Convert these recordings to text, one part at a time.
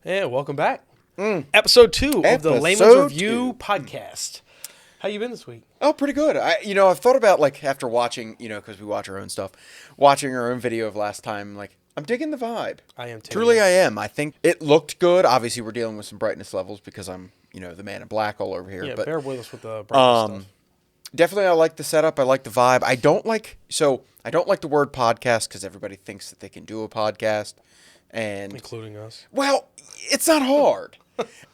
And welcome back. Episode 2 of the Layman's Review podcast. How you been this week? Oh, pretty good. I've thought about, after watching, because we watch our own stuff, watching our own video of last time, I'm digging the vibe. I am too. Truly, I am. I think it looked good. Obviously, we're dealing with some brightness levels because I'm, the man in black all over here. Yeah, but bear with us with the brightness stuff. Definitely, I like the setup. I like the vibe. I don't like the word podcast because everybody thinks that they can do a podcast. And including us. Well, it's not hard.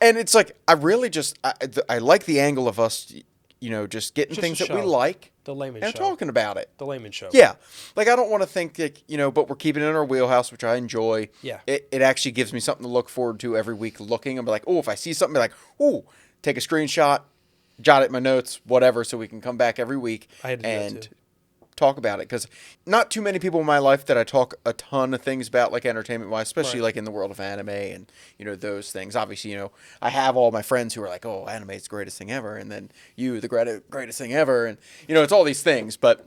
And it's I really just, I like the angle of us, just getting Just things a that we show. like. The Layman and show. talking about it. The Layman show. Yeah. I don't want to think that, but we're keeping it in our wheelhouse, which I enjoy. Yeah. It actually gives me something to look forward to every week looking. I'm like, oh, if I see something, take a screenshot, jot it in my notes, whatever, so we can come back every week I had to do that too. Talk about it, because not too many people in my life that I talk a ton of things about, entertainment wise, especially Right. in the world of anime and those things. Obviously, I have all my friends who are like, oh, anime is the greatest thing ever, and then the greatest thing ever, and it's all these things. But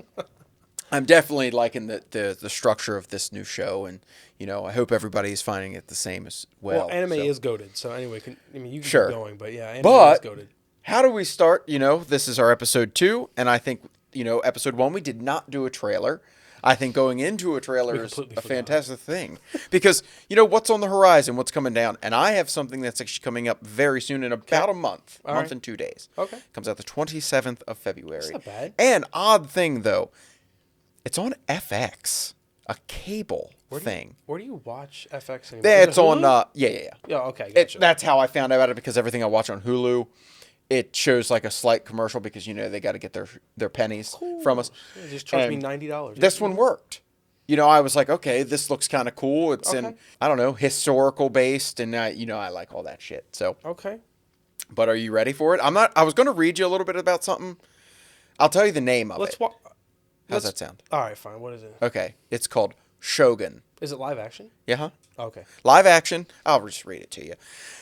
I'm definitely liking the structure of this new show, and I hope everybody is finding it the same as well. Well, anime is goated, so anyway, you can Sure. keep going, but yeah, anime But is goated. how do we start? This is our episode 2, and I think episode 1 we did not do a trailer. I think going into a trailer is a fantastic thing because what's on the horizon, what's coming down, and I have something that's actually coming up very soon in about a month, and 2 days. Okay, comes out the 27th of February. That's not bad. And odd thing though, it's on FX, a cable thing. Where do you watch FX anymore? It's on. Yeah. Yeah, okay, gotcha. That's how I found out about it, because everything I watch on Hulu, it shows a slight commercial because they got to get their pennies from us. Yeah, just charge me $90. This one worked. I was like, okay, this looks kind of cool. It's in, I don't know, historical based, and I like all that shit. So okay. But are you ready for it? I was going to read you a little bit about something. I'll tell you the name of it. How's that sound? All right, fine. What is it? Okay, it's called Shogun. Is it live action? Yeah. Huh? Okay. Live action. I'll just read it to you.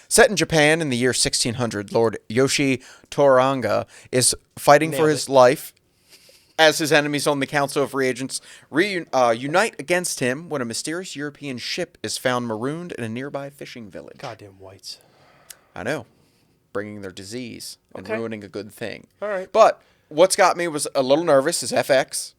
Set in Japan in the year 1600, Lord Yoshi Toranga is fighting for his life as his enemies on the Council of Regents unite against him when a mysterious European ship is found marooned in a nearby fishing village. Goddamn whites. I know. Bringing their disease and ruining a good thing. All right. But what's got me was a little nervous is FX.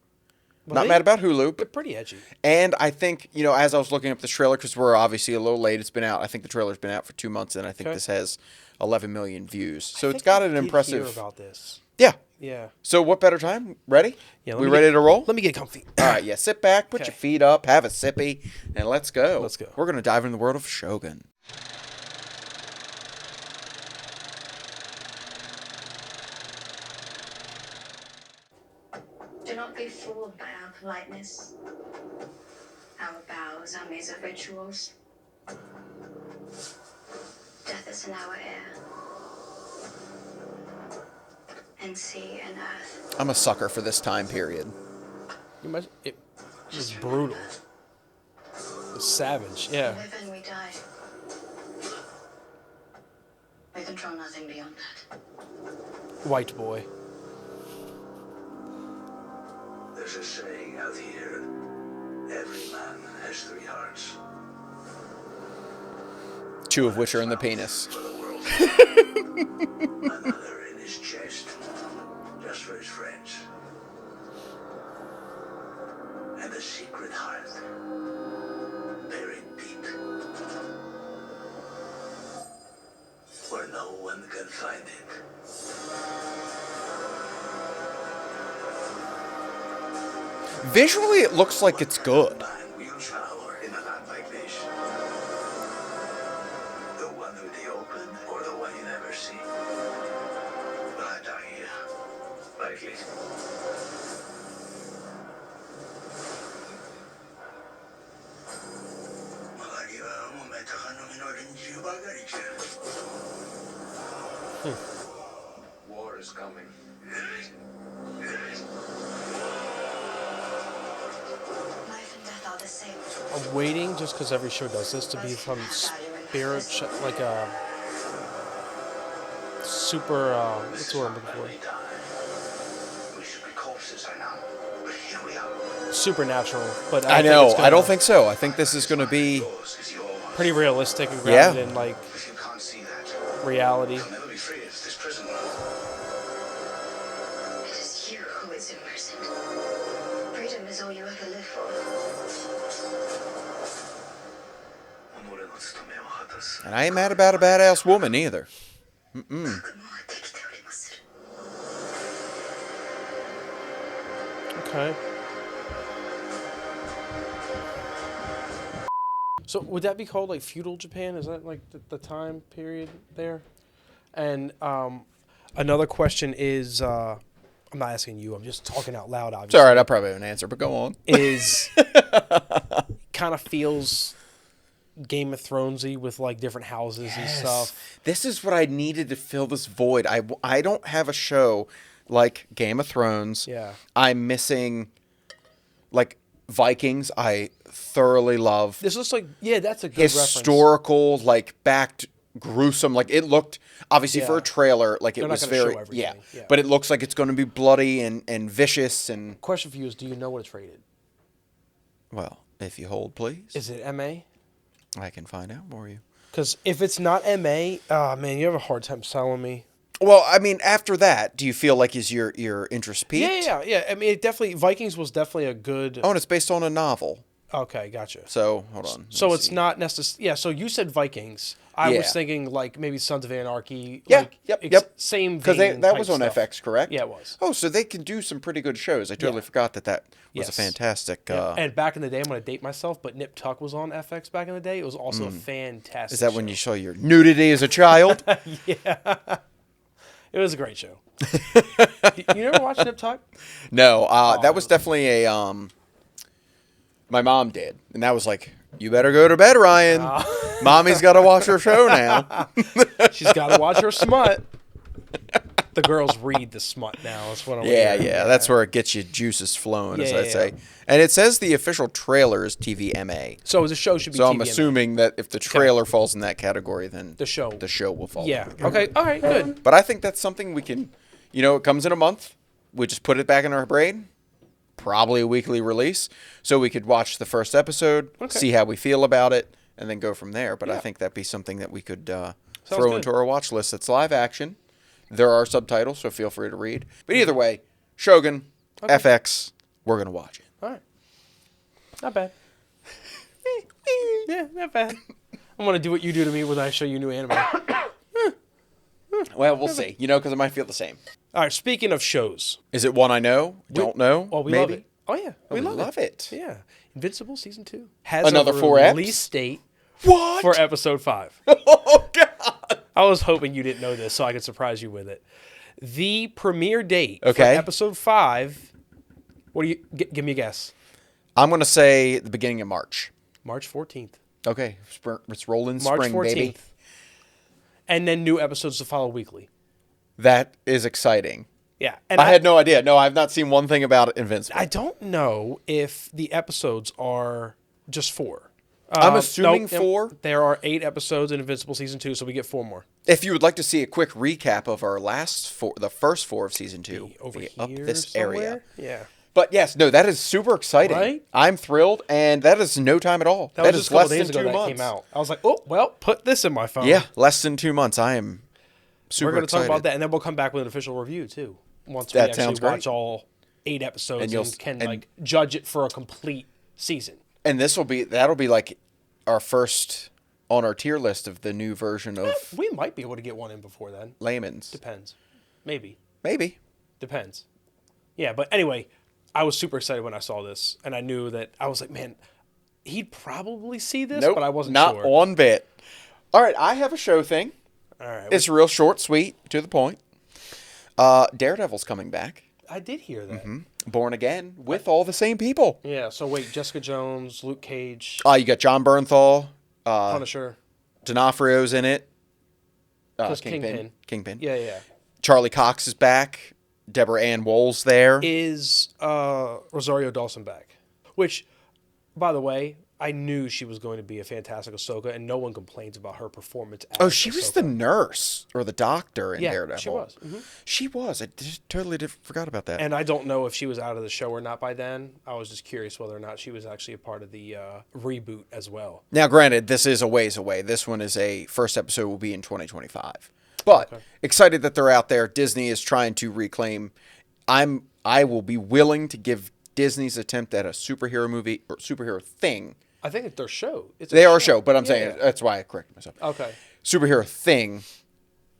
Not mad about Hulu, but pretty edgy. And I think, as I was looking up the trailer, because we're obviously a little late, it's been out. I think the trailer's been out for 2 months, and I think this has 11 million views. So it's got an impressive. Hear about this. Yeah. Yeah. So what better time? Ready? Yeah. We ready to roll? Let me get comfy. All right. Yeah. Sit back, put your feet up, have a sippy, and let's go. Let's go. We're gonna dive into the world of Shogun. Do not be fooled by our politeness. Our bows are made of rituals. Death is in our air. And sea and earth. I'm a sucker for this time period. It was brutal. It was savage. Yeah. We live and we die. We control nothing beyond that. White boy. There's a saying out here, every man has 3 hearts. 2 of which are in the penis. For the world. Another in his chest, just for his friends. And a secret heart, buried deep, where no one can find it. Visually, it looks like it's good. Man wields power in a land like this. The one with the open, or the one you never see. But I die here, likely. War is coming. Life and death are the same. I'm waiting, just because every show does this, to be some spirit, like a super, what's the word I'm looking for? We should be corpses right now, but here we are. Supernatural, but I know. I don't think so. I think this is going to be pretty realistic and grounded in like If you can't see that, reality. you'll never be free of this prison. It is you who is imprisoned. Freedom is all you ever live for. And I ain't mad about a badass woman either. Okay. So would that be called like feudal Japan? Is that like the time period there? And another question is, I'm not asking you. I'm just talking out loud. Obviously, It's all right. I probably have an answer, but go on. is kind of feels Game of Thronesy with like different houses and stuff. This is what I needed to fill this void. I don't have a show like Game of Thrones. Yeah. I'm missing like Vikings. I thoroughly love. This looks like that's a good historical, like backed gruesome. Like it looked obviously for a trailer, like it was very yeah. But it looks like it's going to be bloody and vicious. And Question for you is: do you know what it's rated? well, if you hold, please. Is it MA? I can find out for you. Because if it's not MA, man, you have a hard time selling me. Well, I mean, after that, do you feel like is your interest peaked? Yeah. I mean, Vikings was definitely a good. Oh, and it's based on a novel. Okay, gotcha. So hold on. So it's not necessarily. Yeah. So you said Vikings. I was thinking like maybe Sons of Anarchy. Yeah. Like, Yep. Same because that was on stuff. FX, correct? Yeah, it was. Oh, so they can do some pretty good shows. I totally forgot that was a fantastic. Yeah. And back in the day, I'm going to date myself, but Nip Tuck was on FX back in the day. It was also a fantastic. Is that when you saw your nudity as a child? Yeah. It was a great show. You never watched Nip Tuck? No, that was definitely a. My mom did, and that was like, you better go to bed, Ryan. Mommy's got to watch her show now. She's got to watch her smut. The girls read the smut now. That's what I'm hearing. Yeah. That's where it gets you juices flowing, as I say. And it says the official trailer is TVMA. So the show should be So TVMA. I'm assuming that if the trailer falls in that category, then the show will fall. Yeah. Okay. All right. Good. But I think that's something we can, it comes in a month. We just put it back in our brain. Probably a weekly release. So we could watch the first episode, see how we feel about it, and then go from there. But I think that'd be something that we could throw into our watch list. It's live action. There are subtitles, so feel free to read. But either way, Shogun, FX, we're going to watch it. All right. Not bad. Yeah, not bad. I'm going to do what you do to me when I show you new anime. Well, we'll see. Because it might feel the same. All right, speaking of shows. Is it one I know? Don't know? Oh, we maybe? love it. Oh, yeah. We love it. Yeah. Invincible Season 2 has Another a 4 release eps? date What? for Episode 5. Oh, God. I was hoping you didn't know this so I could surprise you with it. The premiere date for Okay. Episode 5, what do you... give me a guess. I'm going to say the beginning of March. March 14th. Okay. It's rolling March spring, 14th. baby. And then new episodes to follow weekly. That is exciting. Yeah. And I had no idea. No, I've not seen one thing about Invincible. I don't know if the episodes are just 4. I'm assuming nope, 4. There are 8 episodes in Invincible Season 2, so we get 4 more. If you would like to see a quick recap of our the first 4 of Season 2, Over be here up this somewhere? area. Yeah. But yes, no, that is super exciting. Right? I'm thrilled, and that is no time at all. That was is just a couple less days than ago 2 that months. came out. I was like, oh, well, put this in my phone. Yeah, less than 2 months. I am super We're going to talk excited. about that, and then we'll come back with an official review, too. Once That we sounds actually watch great. all 8 episodes and can and- judge it for a complete season. And that'll be like our first on our tier list of the new version of We might be able to get one in before then. Layman's. Depends. Maybe. Maybe. Depends. Yeah, but anyway, I was super excited when I saw this, and I knew that I was like, man, he'd probably see this, Nope, but I wasn't not sure. one bit. All right, I have a show thing. All right. It's real short, sweet, to the point. Daredevil's coming back. I did hear that. Born again with all the same people. Yeah, so wait, Jessica Jones, Luke Cage, You got John Bernthal. Punisher. D'Onofrio's in it. Plus Kingpin. Yeah. Charlie Cox is back. Deborah Ann Wool's there. Is Rosario Dawson back? Which, by the way, I knew she was going to be a fantastic Ahsoka, and no one complains about her performance. As Oh, she was the Ahsoka. nurse or the doctor in Yeah, Daredevil. she was. She was. Totally forgot about that. And I don't know if she was out of the show or not by then. I was just curious whether or not she was actually a part of the reboot as well. Now, granted, this is a ways away. This one is first episode will be in 2025. But excited that they're out there. Disney is trying to reclaim. I will be willing to give Disney's attempt at a superhero movie or superhero thing. I think it's their show. They are a show, but I'm saying that's why I corrected myself. Okay. Superhero thing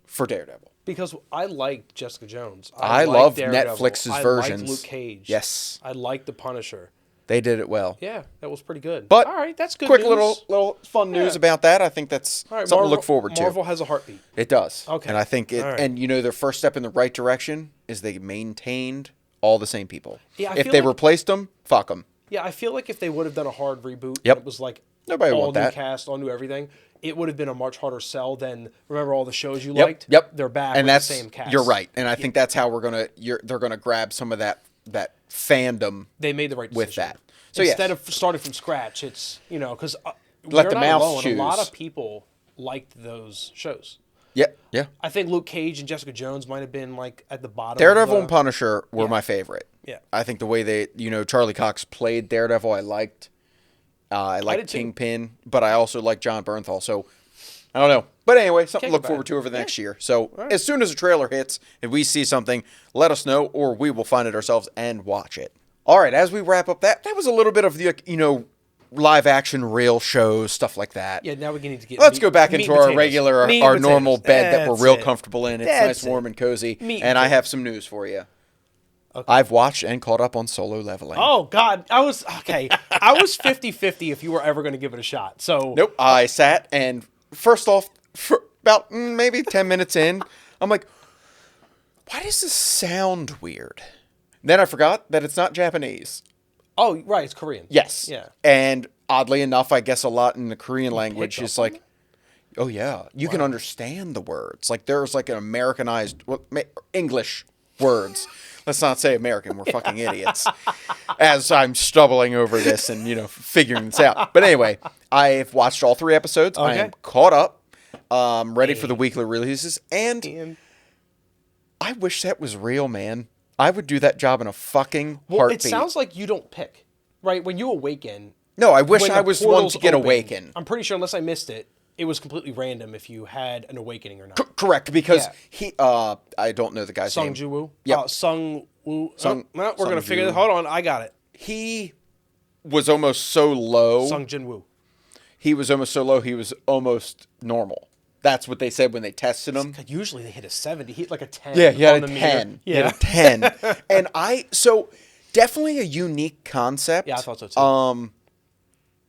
for Daredevil. Because I liked Jessica Jones. I liked love Daredevil. Netflix's I versions. liked Luke Cage. Yes. I liked The Punisher. They did it well. Yeah, that was pretty good. But all right, that's good. Quick news. little fun news Yeah. about that. I think that's All right, something Marvel, to look forward to. Marvel has a heartbeat. It does. Okay. And I think it, All right. and their first step in the right direction is they maintained all the same people. Yeah, I if feel they like- replaced them, fuck them. Yeah, I feel like if they would have done a hard reboot, Yep. and it was like Nobody all want new that. cast, all new everything, it would have been a much harder sell than remember all the shows you Yep. liked. Yep. They're back and with that's the same cast. you're right. And I think that's how they're gonna grab some of that fandom They made the right decision. with that. So yes. instead of starting from scratch, it's because Let the mouse A lot choose. of people liked those shows. Yeah. I think Luke Cage and Jessica Jones might have been like at the bottom. Daredevil of and Punisher were my favorite. Yeah. I think the way they, Charlie Cox played Daredevil, I liked. I did liked too. Kingpin, but I also liked John Bernthal. So I don't know. But anyway, something Can't to look go forward bad. to over the Yeah. next year. So right. as soon as a trailer hits, if we see something, let us know, or we will find it ourselves and watch it. All right, as we wrap up that was a little bit of the, live action real shows, stuff like that. Yeah, now we need to get. Let's meat- go back meat into and our potatoes. regular, Meat our and normal potatoes. bed that we're That's real it. comfortable in. It's That's nice, warm, it. and cozy. Meat And and I have some news for you. Okay. I've watched and caught up on Solo Leveling. Oh God, I was 50-50 if you were ever going to give it a shot. So Nope. I sat and first off, for about maybe 10 minutes in, I'm like, why does this sound weird? Then I forgot that it's not Japanese. Oh, right, it's Korean. Yes. Yeah. And oddly enough, I guess a lot in the Korean language picked is up on like, oh yeah, you can understand the words. Like there's like an Americanized English words. Let's not say American. We're fucking idiots. As I'm stumbling over this and, figuring this out. But anyway, I've watched all 3 episodes. I Okay. am caught up. Ready for the weekly releases. And And I wish that was real, man. I would do that job in a fucking well, heartbeat. it sounds like you don't pick, right? When you awaken. No, I wish when I the was one portals to get open, awakened. I'm pretty sure, unless I missed it, it was completely random if you had an awakening or not. Correct, because Yeah. I don't know the guy's Sung name. Ji-woo? Yep. Sung Woo. Sung- No, we're going to Sung figure Ji-woo. it. Hold on, I got it. He was almost so low. Sung Jin-woo. He was almost so low, he was almost normal. That's what they said when they tested him. God, usually they hit a 70. He hit like a 10. Yeah, he had on a the 10. meter. He had a 10. And so definitely a unique concept. Yeah, I thought so too.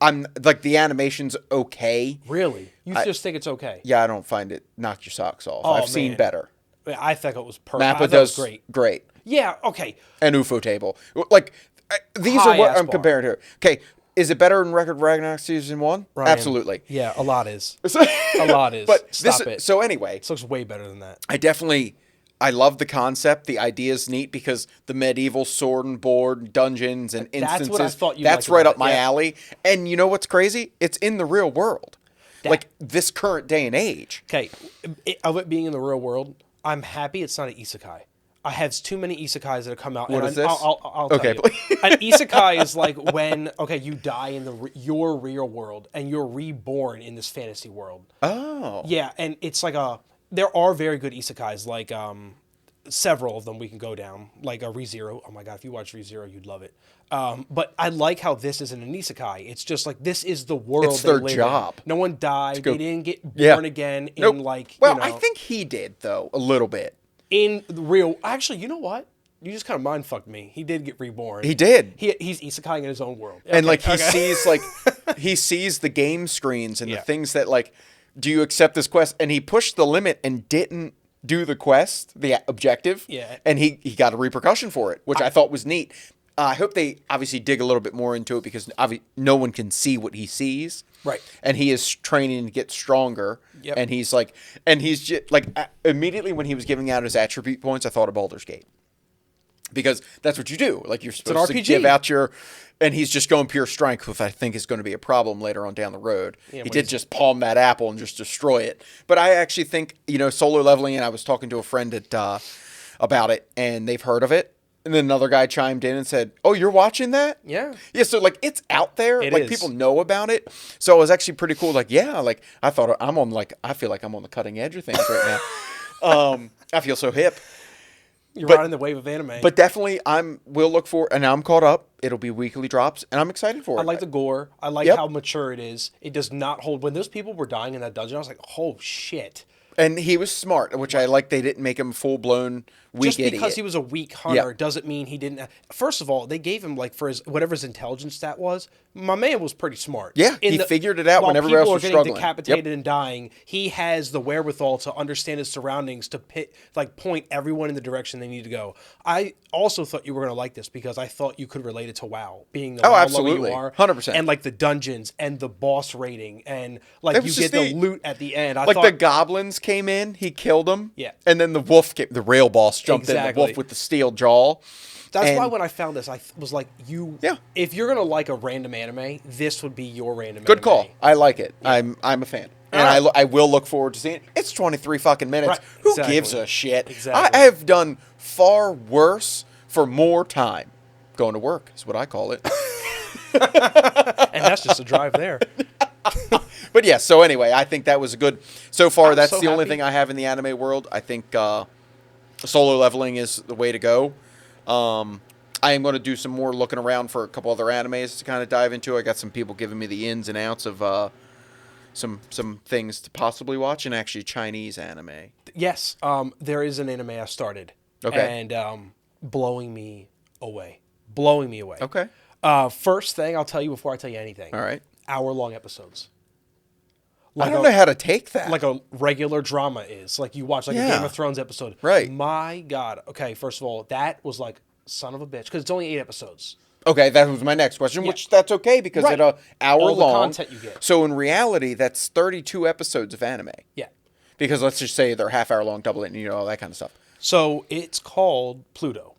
I'm like the animation's okay. Really? You just think it's okay? Yeah, I don't find it knock your socks off. Oh, I've seen man. better. I think it was perfect. I Mappa thought it does was great. great. Yeah, okay. And UFO table. Like these are what High-ass I'm bar. comparing to. Okay, is it better than Record Ragnarok season 1? Ryan. Absolutely. Yeah, a lot is. A lot is. But Stop it. So anyway, This looks way better than that. I love the concept. The idea is neat because the medieval sword and board dungeons and That's instances. what I thought you'd that's like right about up my it, yeah. alley. And you know what's crazy? It's in the real world, like this current day and age. Okay, of it being in the real world, I'm happy it's not an isekai. I have too many isekais that have come out. What and is this? I'll Okay, tell you. An isekai is like when you die in your real world and you're reborn in this fantasy world. Oh, Yeah, and it's like there are very good isekais, like several of them we can go down, like ReZero. Oh my god, if you watch ReZero, you'd love it. But I like how this isn't an isekai. It's just like this is the world. It's they their live in. job. No one died. go- They didn't get Yeah. born again in Nope. like. Well, you know, I think he did though a little bit. in the real. Actually, you know what? You just kind of mind fucked me. He did get reborn. He did. He's isekai in his own world. And Okay, like he okay. sees he sees the game screens and Yeah. the things that like, do you accept this quest? And he pushed the limit and didn't do the quest, the objective. Yeah. And he got a repercussion for it, which I thought was neat. I hope they obviously dig a little bit more into it because no one can see what he sees. Right. And he is training to get stronger. Yep. And he's just, like immediately when he was giving out his attribute points, I thought of Baldur's Gate. because that's what you do. Like you're an supposed to RPG. give out your, and he's just going pure strength, which I think is going to be a problem later on down the road. Yeah, he when did he's- just palm that apple and just destroy it. But I actually think, solo leveling, and I was talking to a friend about it, and they've heard of it. And then another guy chimed in and said, "Oh, you're watching that?" Yeah. Yeah, so like it's out there, It like is. people know about it. So it was actually pretty cool. Like, yeah, like I thought I feel like I'm on the cutting edge of things right now. I feel so hip. You're But- riding the wave of anime. But definitely, we'll look for, and I'm caught up. It'll be weekly drops, and I'm excited for it. I like the gore. I like Yep. how mature it is. It does not hold. When those people were dying in that dungeon, I was like, oh shit. And he was smart, which I like. They didn't make him full blown weak Just because idiot. he was a weak hunter Yeah. doesn't mean he didn't. First of all, they gave him like for his whatever his intelligence stat was. My man was pretty smart. Yeah, he figured it out while when everybody else people was are getting struggling. decapitated Yep. and dying, he has the wherewithal to understand his surroundings to point everyone in the direction they need to go. I also thought you were going to like this because I thought you could relate it to WoW, being the Oh, WoW absolutely. lover you are, 100%. and like the dungeons and the boss rating and like That you was get just the neat. loot at the end. I Like thought the goblins came in, he killed them. Yeah. And then the wolf came, the rail boss jumped in, the Exactly. wolf with the steel jaw. That's why And- when I found this, I was like, Yeah. if you're gonna like a random anime, this would be your random. Good anime. call. I like it. I'm a fan. And Alright. I will look forward to seeing it. It's 23 fucking minutes. Right. Who Exactly. gives a shit? Exactly. I have done far worse for more time. Going to work is what I call it. And that's just a drive there. But yeah, so anyway, I think that was a good. So far, I'm that's so the only happy. thing I have in the anime world. I think solo leveling is the way to go. I am going to do some more looking around for a couple other animes to kind of dive into. I got some people giving me the ins and outs of some things to possibly watch, and actually Chinese anime. Yes, there is an anime I started. Okay. And blowing me away. Blowing me away. Okay. First thing I'll tell you before I tell you anything. All right. Hour-long episodes. I don't know how to take that. Like a regular drama is. Like you watch like a Yeah. Game of Thrones episode. Right. My God. Okay, first of all, that was like son of a bitch. Because it's only 8 episodes. Okay, that was my next question, Yeah. which that's okay because Right. at an hour All the long. content you get. So in reality, that's 32 episodes of anime. Yeah. Because let's just say they're half hour long, double it, and all that kind of stuff. So it's called Pluto.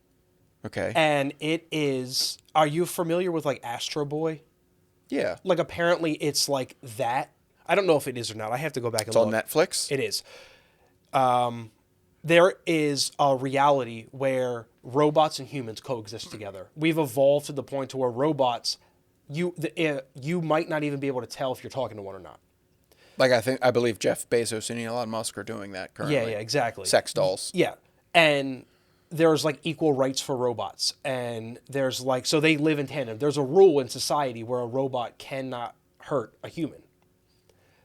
Okay. And it is. Are you familiar with like Astro Boy? Yeah. Like apparently it's like that. I don't know if it is or not. I have to go back and It's look. on Netflix. It is. There is a reality where robots and humans coexist together. We've evolved to the point to where robots, you might not even be able to tell if you're talking to one or not. Like I believe Jeff Bezos and Elon Musk are doing that currently. Yeah, exactly. Sex dolls. Yeah. And there's like equal rights for robots. And there's like, so they live in tandem. There's a rule in society where a robot cannot hurt a human.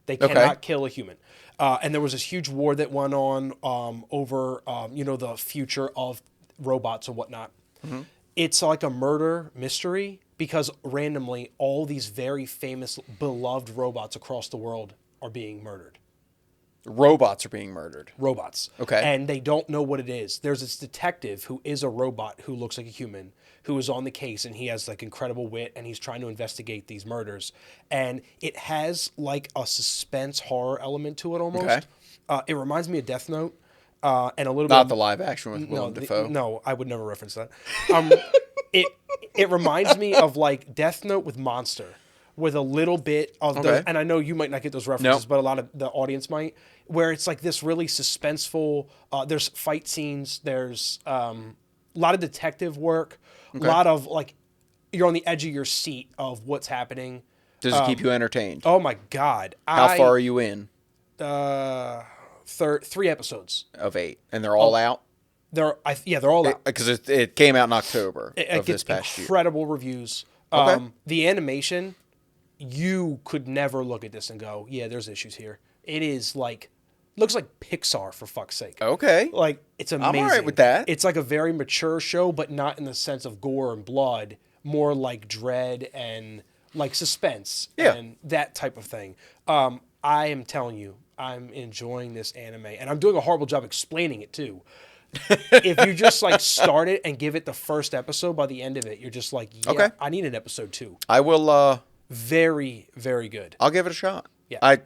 They Okay. cannot kill a human. And there was this huge war that went on over, the future of robots and whatnot. Mm-hmm. It's like a murder mystery because randomly all these very famous, beloved robots across the world are being murdered. Robots are being murdered. Robots. Okay. And they don't know what it is. There's this detective who is a robot who looks like a human who is on the case, and he has like incredible wit, and he's trying to investigate these murders. And it has like a suspense horror element to it almost. Okay. It reminds me of Death Note. And a little Not bit the live action with Willem Dafoe. no, I would never reference that. It reminds me of like Death Note with Monster, with a little bit of Okay. and I know you might not get those references, No. but a lot of the audience might, where it's like this really suspenseful. There's fight scenes. There's a lot of detective work. A lot of like you're on the edge of your seat of what's happening. Does it keep you entertained? Oh my God! How far are you in 3 episodes. of 8? And they're all out? They're all out. Because it came out in October It of gets this past year. incredible reviews. Okay. The animation, you could never look at this and go, yeah, there's issues here. It is like, looks like Pixar for fuck's sake. Okay. Like, it's amazing. all right with that. It's like a very mature show, but not in the sense of gore and blood, more like dread and like suspense Yeah. and that type of thing. I am telling you, I'm enjoying this anime, and I'm doing a horrible job explaining it too. If you just like start it and give it the first episode, by the end of it, you're just like, yeah, Okay. I need an episode 2. I will. Very, very good. I'll give it a shot. Yeah.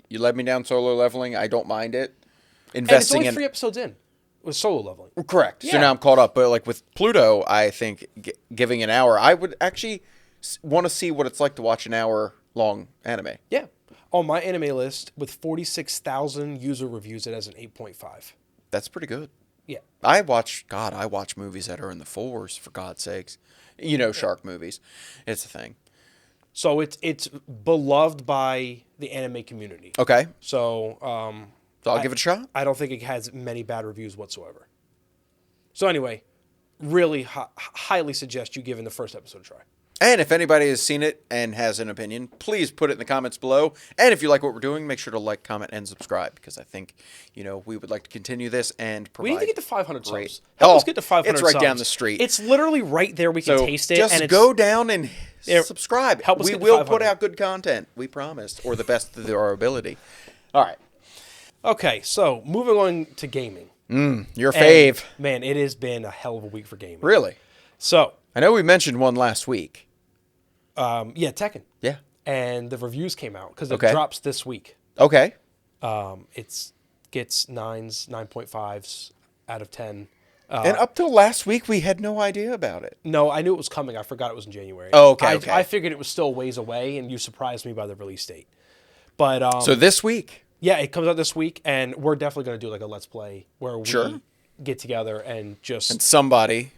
You led me down solo leveling. I don't mind it. And it's Investing only in 3 episodes in. with solo leveling. Correct. Yeah. So now I'm caught up. But like with Pluto, I think giving an hour, I would actually want to see what it's like to watch an hour long anime. Yeah. On my anime list, with 46,000 user reviews, it has an 8.5. That's pretty good. Yeah. I watch movies that are in the 4s, for God's sakes. You know, shark movies. It's a thing. So it's beloved by the anime community. Okay. So So I'll give it a shot. I don't think it has many bad reviews whatsoever. So anyway, really highly suggest you giving the first episode a try. And if anybody has seen it and has an opinion, please put it in the comments below. And if you like what we're doing, make sure to like, comment, and subscribe, because I think, we would like to continue this and provide. We need to get to 500 great- subs. Help us Oh, get to 500 it's right subs. down the street. It's literally right there. We can So taste it. just and it's, go down and Yeah, subscribe. help us We get to will put 500. out good content. We promise, or the best of our ability. All right. Okay, so moving on to gaming. Your And, fave. man, it has been a hell of a week for gaming. Really? So, I know we mentioned one last week. yeah, Tekken. Yeah. And the reviews came out because it Okay. drops this week. Okay. It's gets 9s, 9.5s out of 10. And up till last week, we had no idea about it. No, I knew it was coming. I forgot it was in January. Oh, okay, okay. I figured it was still a ways away, and you surprised me by the release date. But So this week. yeah, it comes out this week, and we're definitely going to do like a Let's Play where we Sure. get together and just... And somebody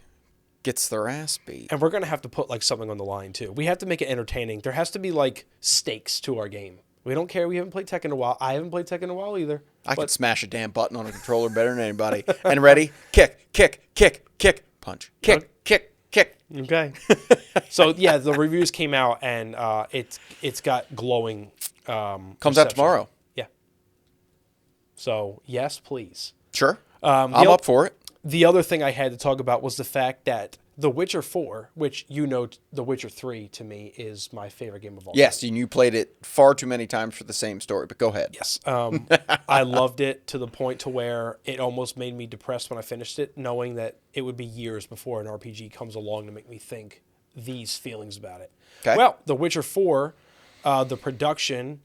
gets their ass beat. And we're going to have to put like something on the line, too. We have to make it entertaining. There has to be like stakes to our game. We don't care. We haven't played Tekken in a while. I haven't played Tekken in a while either. I could smash a damn button on a controller better than anybody. And ready? Kick, kick, kick, kick, punch. Kick, kick, kick. Okay. So yeah, the reviews came out, and it's got glowing. Comes out reception. tomorrow. Yeah. So yes, please. Sure. The I'm oth- up for it. The other thing I had to talk about was the fact that The Witcher 4, which The Witcher 3 to me is my favorite game of all time. Yes, and you played it far too many times for the same story, but go ahead. Yes. I loved it to the point to where it almost made me depressed when I finished it, knowing that it would be years before an RPG comes along to make me think these feelings about it. Okay. Well, The Witcher 4, the production,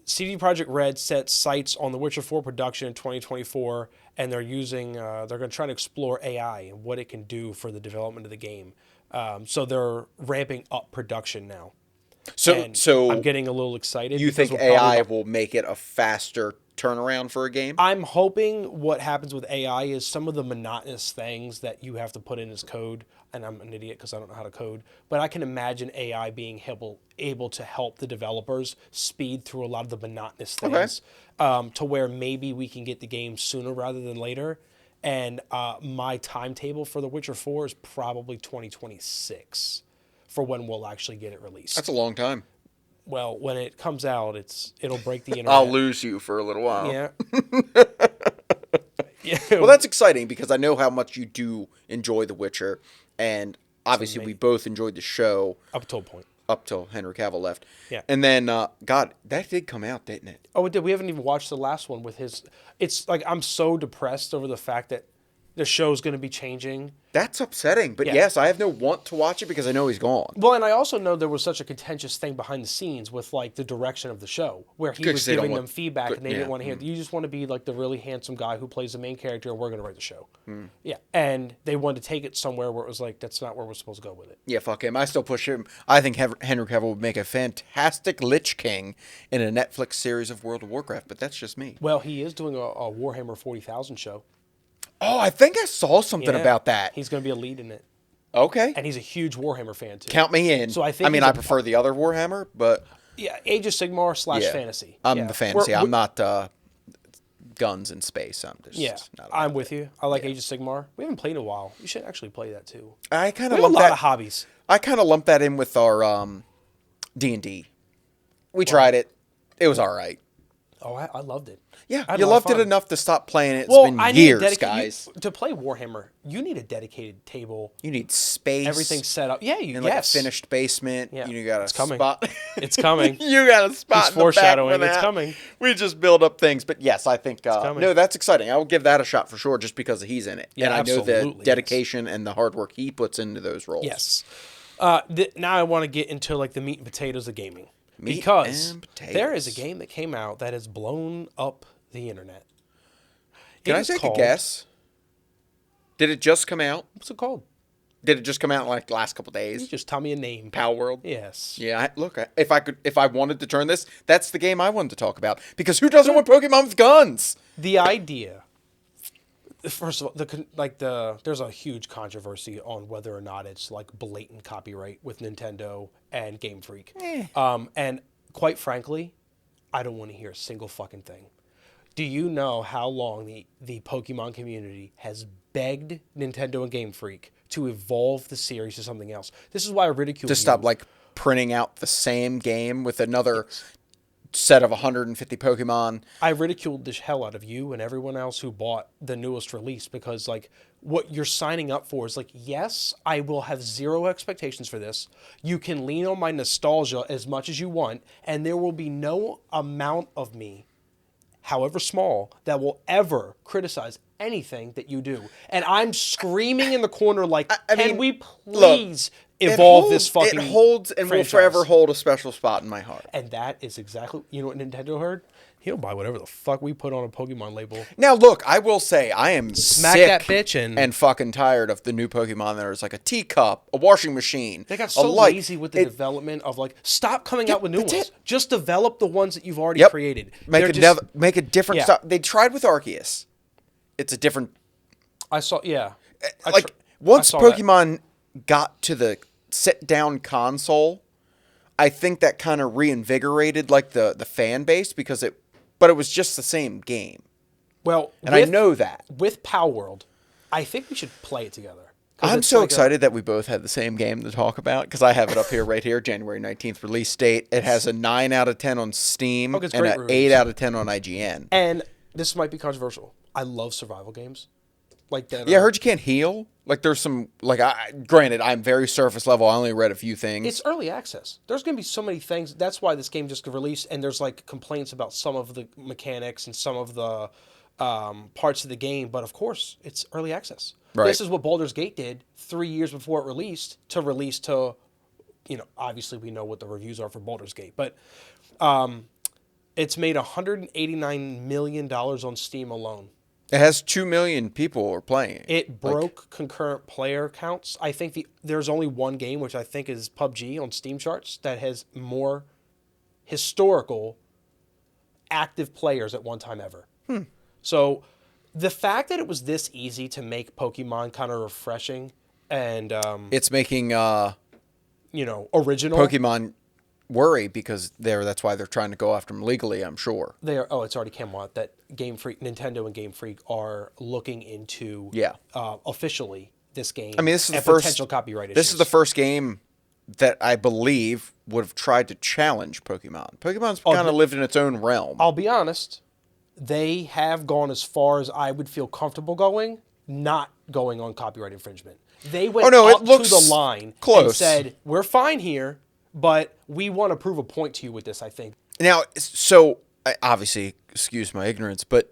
CD Projekt Red set sights on The Witcher 4 production in 2024, and they're going to try to explore AI and what it can do for the development of the game. So they're ramping up production now. And So I'm getting a little excited. you because think we'll probably- AI will make it a faster turnaround for a game? I'm hoping what happens with AI is some of the monotonous things that you have to put in as code, and I'm an idiot because I don't know how to code, but I can imagine AI being able to help the developers speed through a lot of the monotonous things, to where maybe we can get the game sooner rather than later. And my timetable for The Witcher 4 is probably 2026 for when we'll actually get it released. That's a long time. Well, when it comes out, it'll break the internet. I'll lose you for a little while. Yeah. Yeah. Well, that's exciting because I know how much you do enjoy The Witcher, and obviously we amazing. both enjoyed the show Up to a point. up till Henry Cavill left. Yeah. And then, God, that did come out, didn't it? Oh, it did. We haven't even watched the last one with his. It's like I'm so depressed over the fact that the show's going to be changing. That's upsetting. But Yeah. yes, I have no want to watch it because I know he's gone. Well, and I also know there was such a contentious thing behind the scenes with like the direction of the show, where he Because was they don't giving want- them feedback but- and they yeah, didn't want to hear. You just want to be like the really handsome guy who plays the main character, and we're going to write the show. Yeah, and they wanted to take it somewhere where it was like that's not where we're supposed to go with it. Yeah, fuck him. I still push him. I think Henry Cavill would make a fantastic Lich King in a Netflix series of World of Warcraft, but that's just me. Well, he is doing a Warhammer 40,000 show. Oh, I think I saw something Yeah. about that. He's going to be a lead in it, Okay. and he's a huge Warhammer fan too. Count me in. So I think mean, he's I a- prefer the other Warhammer, but Yeah, Age of Sigmar / yeah. fantasy. I'm Yeah. the fantasy. We're- I'm not guns in space. I'm just Yeah, not I'm with you. I like Age of Sigmar. We haven't played in a while. You should actually play that too. I kind We of have a lump lot that. of hobbies. I kind of lump that in with our D&D. We tried it. It was all right. Oh, I loved it. Yeah, I had you a lot of loved it fun. enough to stop playing it. It's Well, been I need a years, dedicated guys. to play Warhammer. You need a dedicated table. You need space. Everything's set up. Yeah, you in like yes. a finished basement. Yeah. You got a It's coming. spot. It's coming. You got a spot. It's in the back foreshadowing. for It's that. coming. We just build up things, but yes, I think coming. no, that's exciting. I will give that a shot for sure, just because he's in it, Yeah, and I know the absolutely, dedication and the hard work he puts into those roles. Yes. Now I want to get into like the meat and potatoes of gaming. Meat Because and potatoes. there is a game that came out that has blown up the internet. Can I take a guess? Did it just come out? What's it called? Did it just come out in like the last couple You days? just tell me a name. PalWorld? Yes. Yeah, look, if I wanted to turn this, that's the game I wanted to talk about. Because who doesn't want Pokemon with guns? The idea. First of all, there's a huge controversy on whether or not it's like blatant copyright with Nintendo and Game Freak. And quite frankly, I don't want to hear a single fucking thing. Do you know how long the Pokemon community has begged Nintendo and Game Freak to evolve the series to something else? This is why I ridicule To stop like printing out the same game with another set of 150 Pokemon. I ridiculed the hell out of you and everyone else who bought the newest release because, like, what you're signing up for is like, yes, I will have zero expectations for this. You can lean on my nostalgia as much as you want, and there will be no amount of me, however small, that will ever criticize anything that you do. And I'm screaming in the corner like, can we please evolve this fucking It holds and will franchise? forever hold a special spot in my heart. And that is exactly, you know what Nintendo heard? He'll buy whatever the fuck we put on a Pokemon label. Now, look, I will say I am Smack sick that bitch and fucking tired of the new Pokemon that is like a teacup, a washing machine. They got a so light. lazy with the development of like, stop coming out with new that's ones. it. Just develop the ones that you've already Yep. created. Make a different Yeah. stuff. They tried with Arceus. It's a different I saw, yeah. once saw that. Pokemon got to the sit down console, I think that kind of reinvigorated like the fan base because it was just the same game. Well, And I know that. with PalWorld, I think we should play it together. 'Cause I'm it's so like excited that we both had the same game to talk about because I have it up here right here, January 19th release date. It has a 9 out of 10 on Steam it's and great an reviews. 8 out of 10 on IGN. And this might be controversial. I love survival games. Like that. Yeah, I heard you can't heal. Like there's some granted, I'm very surface level. I only read a few things. It's early access. There's going to be so many things. That's why this game just got released, and there's like complaints about some of the mechanics and some of the parts of the game. But of course, it's early access. Right. This is what Baldur's Gate did 3 years before it released to, obviously we know what the reviews are for Baldur's Gate, but it's made $189 million on Steam alone. It has 2 million people are playing. It broke concurrent player counts. I think there's only one game, which I think is PUBG on Steam charts, that has more historical active players at one time ever. So the fact that it was this easy to make Pokemon kind of refreshing and It's making original. Pokemon worry because that's why they're trying to go after them legally, I'm sure. It's already came out that Nintendo and Game Freak are looking into officially this game. I mean, this is the and first potential copyright issues. This is the first game that I believe would have tried to challenge Pokemon. Pokemon's kind of lived in its own realm. I'll be honest, they have gone as far as I would feel comfortable going, not going on copyright infringement. They went up to the line close. and said, "We're fine here, but we want to prove a point to you with this." I think. Now, so obviously, excuse my ignorance, but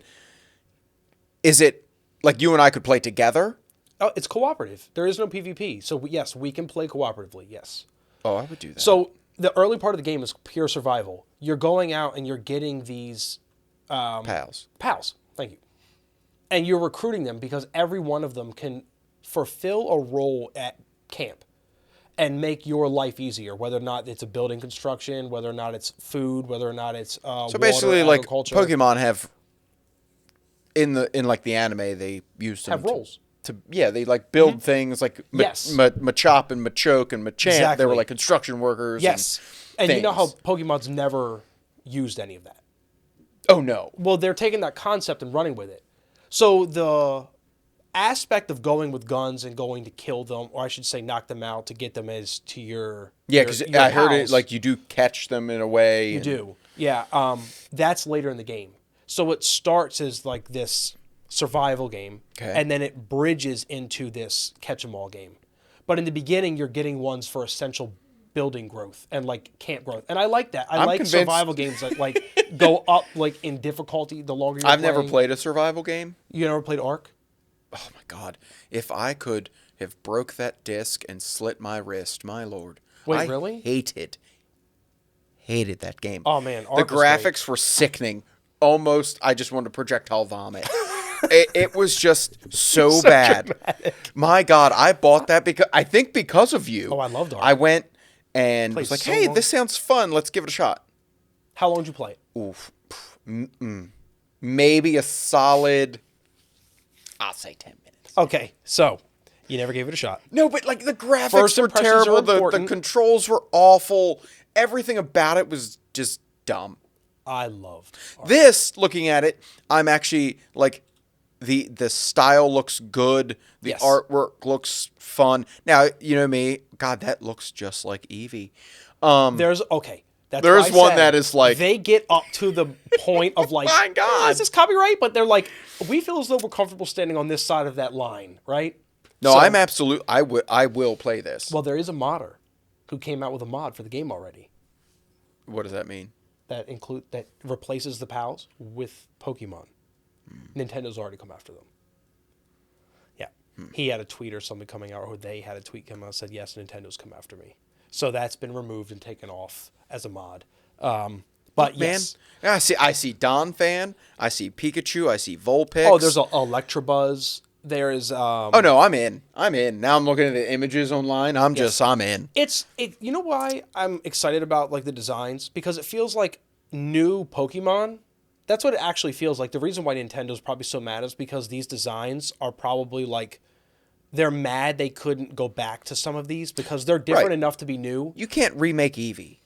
is it like you and I could play together? Oh, it's cooperative. There is no PvP, so yes, we can play cooperatively. Yes. Oh, I would do that. So the early part of the game is pure survival. You're going out and you're getting these pals. Thank you. And you're recruiting them because every one of them can fulfill a role at camp and make your life easier, whether or not it's a building construction, whether or not it's food, whether or not it's So basically, water, like agriculture. Pokemon have in like the anime, they use them Have roles. They like build things like Yes. Machop and Machoke and Machamp. They Exactly. were like construction workers. Yes. And you know how things. Pokemon's never used any of that. Oh no. Well, they're taking that concept and running with it. So the aspect of going with guns and going to kill them, or I should say knock them out to get them is to your Because your I heard it pals. like you do catch them in a way. You do. Yeah. That's later in the game. So it starts as like this survival game, Okay. and then it bridges into this catch-em-all game. But in the beginning, you're getting ones for essential building growth and like camp growth, and I like that. I I'm like convinced- survival games that like go up like in difficulty the longer you're I've never playing. played a survival game. You never played Ark? Oh my god! If I could have broke that disc and slit my wrist, my lord. Wait, I really? hated that game. Oh man, the Ark was great. graphics were sickening. Almost, I just wanted to projectile vomit. It was just so bad. dramatic. My God, I bought that because of you. Oh, I loved Ark. I went and Played was like, so hey, long. this sounds fun. Let's give it a shot. How long did you play it? Oof. Maybe a solid, I'll say 10 minutes. Okay, so you never gave it a shot. No, but like the graphics First were impressions terrible. are The important. controls were awful. Everything about it was just dumb. I loved Ark. This, looking at it, I'm actually like the style looks good. The Yes. artwork looks fun. Now, you know me, God, that looks just like Eevee. There's okay. That's There's why I one said that is like- they get up to the point of like, My God. is this copyright? But they're like, we feel as though we're comfortable standing on this side of that line, right? No, So- I'm absolute. I will play this. Well, there is a modder who came out with a mod for the game already What does that mean? that replaces the PALs with Pokemon. Nintendo's already come after them. Yeah, he had a tweet or something coming out, or they had a tweet come out and said, "Yes, Nintendo's come after me." So that's been removed and taken off as a mod. But yes, Man, I see Don Fan. I see Pikachu. I see Vulpix. oh, there's a Electabuzz. There's Oh no, I'm in. Now I'm looking at the images online. I'm in. You know why I'm excited about like the designs? Because it feels like new Pokemon. That's what it actually feels like. The reason why Nintendo's probably so mad is because these designs are probably like they're mad they couldn't go back to some of these because they're different Right. enough to be new. You can't remake Eevee.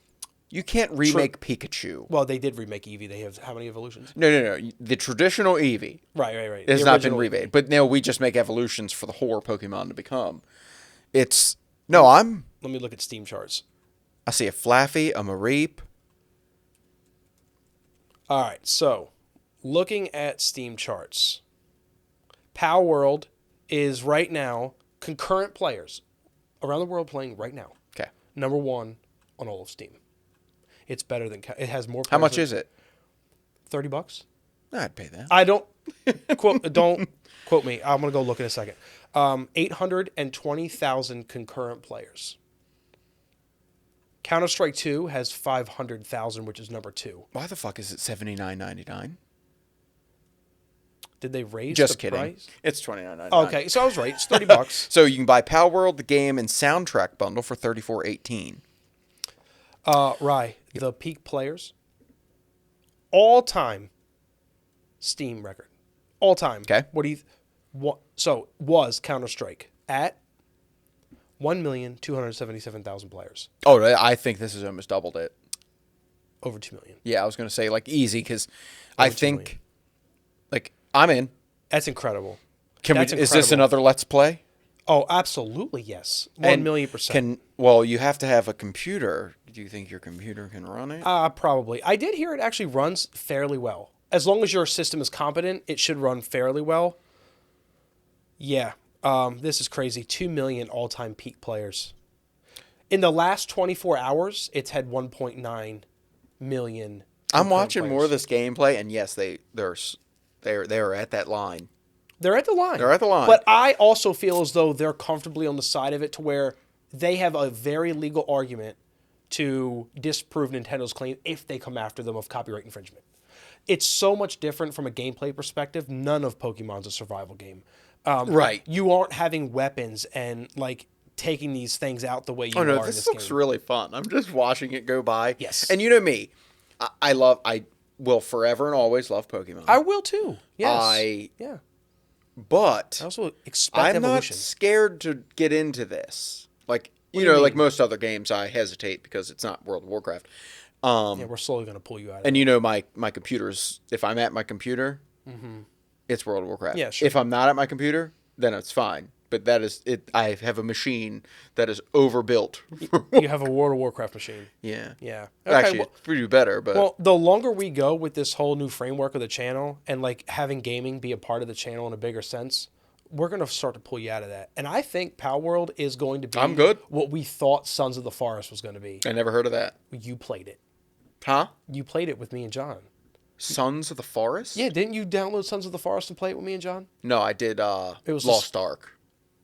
You can't remake Pikachu. Well, they did remake Eevee. They have how many evolutions? No. The traditional Eevee Right. has The not been original remade. Eevee. But now we just make evolutions for the horror Pokemon to become. Let me look at Steam charts. I see a Flaffy, a Mareep. All right, so looking at Steam charts, PalWorld is right now concurrent players around the world playing right now. Okay. Number one on all of Steam. It's better than it has more. How much is it? $30. I'd pay that. I don't don't quote me. I'm gonna go look in a second. 820,000 concurrent players. Counter-Strike 2 has 500,000, which is number 2. Why the fuck is it $79.99? Did they raise Just the kidding. price? It's $29.99. Okay, so I was right. It's $30. So you can buy PalWorld, the game, and soundtrack bundle for $34.18. Rye, the peak players, all-time Steam record, all-time. Okay. So was Counter-Strike at 1,277,000 players, Oh, I think this has almost doubled it. over 2 million. Yeah, I was going to say like easy because I Over 2 think million. like I'm in. That's incredible. Is this incredible. another Let's Play? Oh, absolutely yes, 1,000,000%. Well, you have to have a computer. Do you think your computer can run it? Probably. I did hear it actually runs fairly well. As long as your system is competent, it should run fairly well. Yeah. This is crazy. 2 million all-time peak players. In the last 24 hours, it's had 1.9 million. I'm watching more of players. this gameplay, and yes, they're at that line. They're at the line. They're at the line. But I also feel as though they're comfortably on the side of it to where they have a very legal argument to disprove Nintendo's claim if they come after them of copyright infringement. It's so much different from a gameplay perspective. None of Pokemon's a survival game. Right. You aren't having weapons and like taking these things out the way you Oh are no, in this this looks game. really fun. I'm just watching it go by. Yes. And you know me, I will forever and always love Pokemon. I will too. Yes. Yeah. But I also expect I'm evolution. not scared to get into this. Like do you like mean? most other games, I hesitate because it's not World of Warcraft. Yeah, we're slowly going to pull you out of And it. you know my computer's. If I'm at my computer, it's World of Warcraft. Yeah, sure. If I'm not at my computer, then it's fine. But that is it. I have a machine that is overbuilt. You have a World of Warcraft machine. Yeah. Yeah. Actually, well, it's pretty better. But well, the longer we go with this whole new framework of the channel and like having gaming be a part of the channel in a bigger sense, we're going to start to pull you out of that. And I think PalWorld is going to be I'm good. what we thought Sons of the Forest was going to be. I never heard of that. You played it. Huh? You played it with me and John. Sons of the Forest? Yeah, didn't you download Sons of the Forest and play it with me and John? No, I did. It was Lost Ark.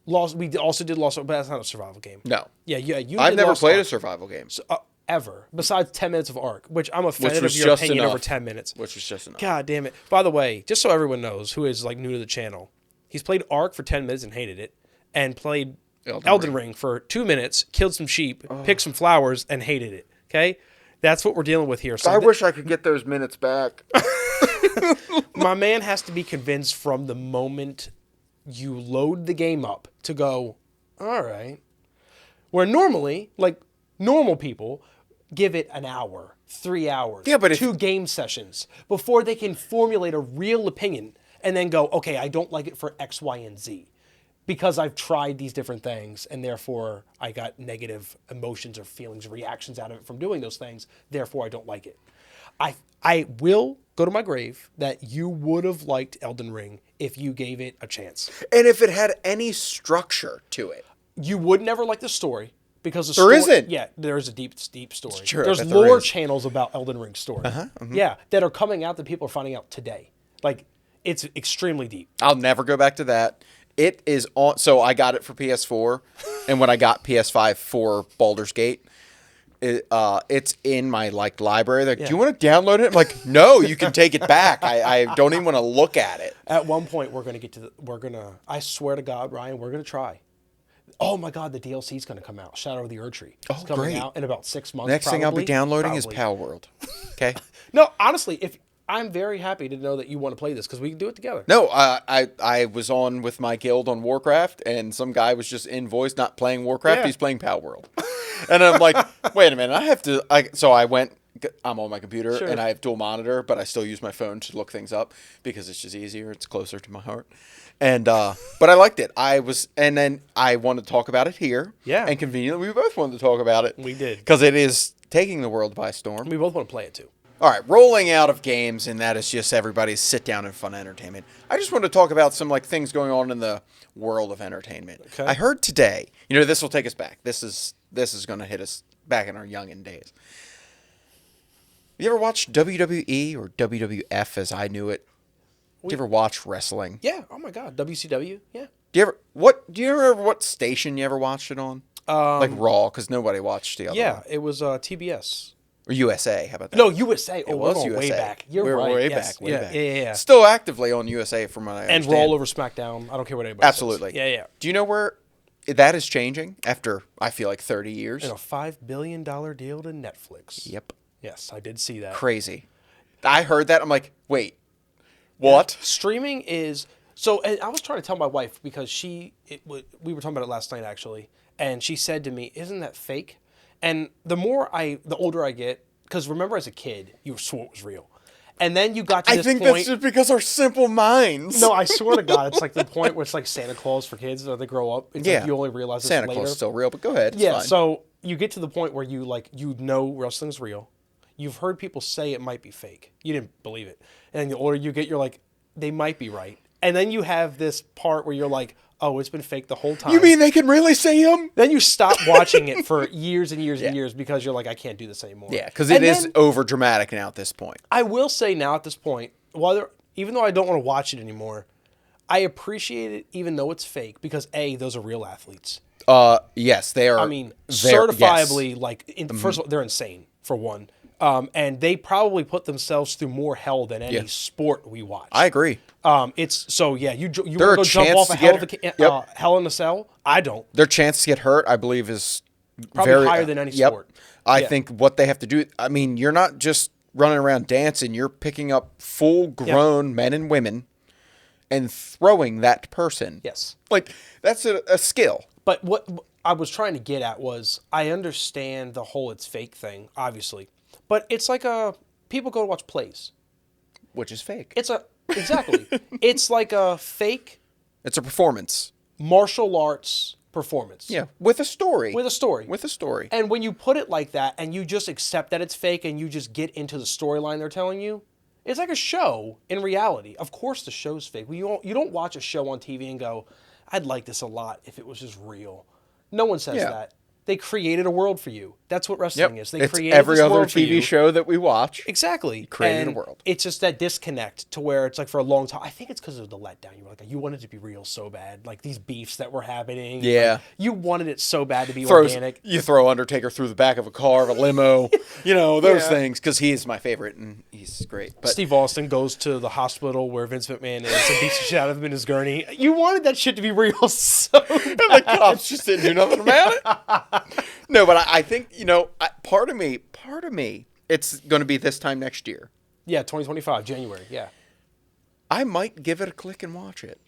We also did Lost Ark, but that's not a survival game. No. Yeah, you. I've did never Lost played Ark. a survival game. So, ever, besides 10 minutes of arc, which I'm offended was of your just opinion enough. over 10 minutes. Which was just enough. God damn it. By the way, just so everyone knows who is like new to the channel, he's played Ark for 10 minutes and hated it, and played Elden Ring for 2 minutes, killed some sheep, picked some flowers, and hated it. Okay? That's what we're dealing with here. So I wish I could get those minutes back. my man has to be convinced from the moment you load the game up to go, all right. Where normally, like normal people, give it an hour, 3 hours, Yeah, but 2 game sessions before they can formulate a real opinion and then go, okay, I don't like it for X, Y, and Z because I've tried these different things and therefore I got negative emotions or feelings, reactions out of it from doing those things. Therefore, I don't like it. I will go to my grave that you would have liked Elden Ring if you gave it a chance. And if it had any structure to it. You would never like the story because the There story, isn't. Yeah, there's a deep story. true, I There's bet there lore is. channels about Elden Ring story. Yeah, that are coming out that people are finding out today. Like, it's extremely deep. I'll never go back to that. It is on. So I got it for PS4, and when I got PS5 for Baldur's Gate, it's in my like library. Like, do you want to download it? I'm like, no, you can take it back. I don't even want to look at it. At one point, we're gonna get to I swear to God, Ryan, we're gonna try. Oh my God, the DLC is gonna come out. Shadow of the Erdtree. It's coming great. out in about 6 months. Next thing I'll be probably. downloading is Probably. PalWorld. Okay. No, honestly, if I'm very happy to know that you want to play this because we can do it together. No, I was on with my guild on Warcraft, and some guy was just in voice, not playing Warcraft. Yeah. He's playing PalWorld. And I'm like, wait a minute, I have to. So I went. I'm on my computer, Sure. and I have dual monitor, but I still use my phone to look things up because it's just easier. It's closer to my heart. And but I liked it. And then I wanted to talk about it here. Yeah. And conveniently, we both wanted to talk about it. We did. Because it is taking the world by storm. We both want to play it too. All right, rolling out of games, and that is just everybody's sit down and fun entertainment. I just want to talk about some like things going on in the world of entertainment. Okay. I heard today. This will take us back. This is going to hit us back in our youngin' days. You ever watch WWE or WWF as I knew it? Do you ever watch wrestling? Yeah. Oh my God, WCW. Yeah. Do you ever what station you ever watched it on? Like Raw, because nobody watched the other Yeah, one. it was TBS. Or USA, how about that? No, USA. Oh, It we're was going USA. way back. You're We're right. way Yes. back, way back. Yeah. Still actively on USA from what I And understand. roll over SmackDown. I don't care what anybody Absolutely. says. Yeah. Do you know where that is changing after, I feel like, 30 years? And a $5 billion deal to Netflix. Yep. Yes, I did see that. Crazy. I heard that. I'm like, wait, what? Streaming is so. And I was trying to tell my wife because we were talking about it last night actually, and she said to me, "Isn't that fake?" And the older I get, because remember as a kid, you swore it was real, and then you got to this I think point. that's just because our simple minds. No, I swear to God, it's like the point where it's like Santa Claus for kids as they grow up. It's like you only realize this Santa later. Claus is still real, but go ahead. It's Yeah, fine. so you get to the point where you know wrestling's real. You've heard people say it might be fake. You didn't believe it. And then the older you get, you're like, they might be right. And then you have this part where you're like, oh, it's been fake the whole time. You mean they can really see him? Then you stop watching it for years and years and years because you're like, I can't do this anymore. Yeah, because it is over dramatic now at this point. I will say now at this point, even though I don't want to watch it anymore, I appreciate it even though it's fake because A, those are real athletes. Yes, they are. I mean, certifiably, first of all, they're insane, for one. And they probably put themselves through more hell than any sport we watch. I agree. It's so yeah. You want to There are go jump chance off a to hell in a cell? I don't. Their chance to get hurt, I believe, is Probably very higher than any sport. I think what they have to do. I mean, you're not just running around dancing. You're picking up full-grown men and women and throwing that person. Yes. Like that's a skill. But what I was trying to get at was I understand the whole it's fake thing, obviously, but it's like people go to watch plays. Which is fake. Exactly. It's like a fake It's a performance. martial arts performance. Yeah, with a story. With a story. With a story. And when you put it like that and you just accept that it's fake and you just get into the storyline they're telling you, it's like a show in reality. Of course the show's fake. You don't watch a show on TV and go, I'd like this a lot if it was just real. No one says that. They created a world for you. That's what wrestling is. They It's created every this other world for TV you. show that we watch. Exactly. created a And world. It's just that disconnect to where it's like for a long time. I think it's because of the letdown. You were like, you wanted it to be real so bad. Like these beefs that were happening. Yeah. Like, you wanted it so bad to be organic. You throw Undertaker through the back of a car, of a limo, those Yeah. things, because he's my favorite and he's great. But Steve Austin goes to the hospital where Vince McMahon is and beats the shit out of him in his gurney. You wanted that shit to be real so bad. the cops just didn't do nothing about it. No, but I think, part of me, it's going to be this time next year. Yeah, 2025, January. Yeah. I might give it a click and watch it.